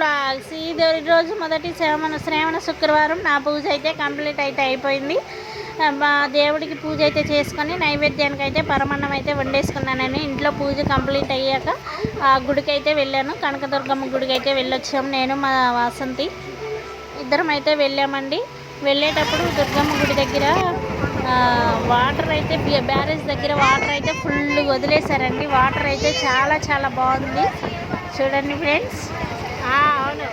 Vlogs. ఇది రోజు మొదటి శ్రావణ శుక్రవారం నా పూజ అయితే కంప్లీట్ అయితే అయిపోయింది. మా దేవుడికి పూజ అయితే చేసుకొని నైవేద్యానికి అయితే పరమాన్నం అయితే వండేసుకున్నానని ఇంట్లో పూజ కంప్లీట్ అయ్యాక ఆ గుడికి అయితే వెళ్ళాను. కనకదుర్గమ్మ గుడికి అయితే వెళ్ళొచ్చాము. నేను మా వాసంతి ఇద్దరం అయితే వెళ్ళామండి. వెళ్ళేటప్పుడు దుర్గమ్మ గుడి దగ్గర వాటర్ అయితే బ్యారేజ్ దగ్గర వాటర్ అయితే ఫుల్ వదిలేశారండి. వాటర్ అయితే చాలా చాలా బాగుంది చూడండి ఫ్రెండ్స్. అవును,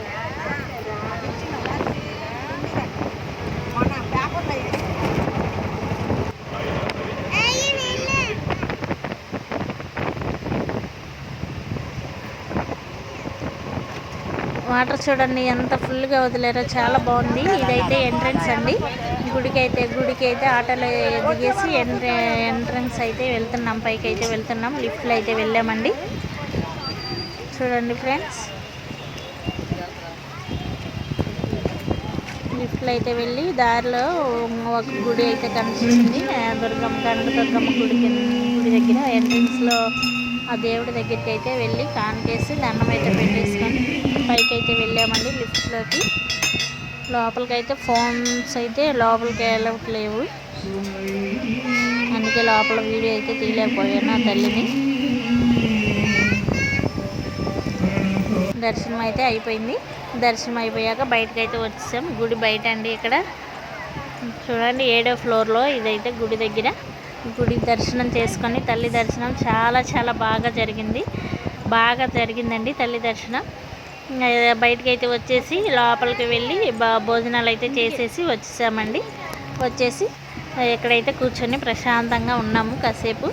వాటర్ చూడండి ఎంత ఫుల్గా వదిలేరో, చాలా బాగుంది. ఇదైతే ఎంట్రన్స్ అండి గుడికి అయితే ఆటోలో దిగేసి ఎంట్రన్స్ అయితే వెళ్తున్నాం. పైకి అయితే వెళ్తున్నాం. లిఫ్ట్లో అయితే వెళ్ళామండి. చూడండి ఫ్రెండ్స్, లిఫ్ట్లో అయితే వెళ్ళి దారిలో ఒక గుడి అయితే కనిపిస్తుంది. కనకదుర్గమ్మ గుడి దగ్గర ఎంట్రన్స్లో ఆ దేవుడి దగ్గరికి అయితే వెళ్ళి కానికేసి దండం అయితే పెట్టేసుకొని పైకి అయితే వెళ్ళామండి. లిఫ్ట్లోకి లోపలికి అయితే ఫోన్స్ అయితే లోపలికి వెళ్ళట్లేవు, అందుకే లోపల వీడియో అయితే తీయలేకపోయాను ఆ తల్లిని. దర్శనం అయితే అయిపోయింది. దర్శనం అయిపోయాక బయటకు అయితే వచ్చేసాం. గుడి బయట అండి. ఇక్కడ చూడండి 7వ ఫ్లోర్లో ఇదైతే గుడి దగ్గర. గుడి దర్శనం చేసుకొని తల్లి దర్శనం చాలా చాలా బాగా జరిగిందండి తల్లి దర్శనం. బయటకు అయితే వచ్చేసి లోపలికి వెళ్ళి భోజనాలు అయితే చేసేసి వచ్చేసామండి. వచ్చేసి ఎక్కడైతే కూర్చొని ప్రశాంతంగా ఉన్నాము. కాసేపు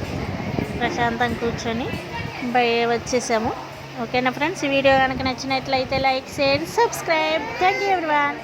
ప్రశాంతంగా కూర్చొని వచ్చేసాము. ఓకేనా ఫ్రెండ్స్, ఈ వీడియో కనుక నచ్చినట్లయితే like, share, subscribe. Thank you everyone.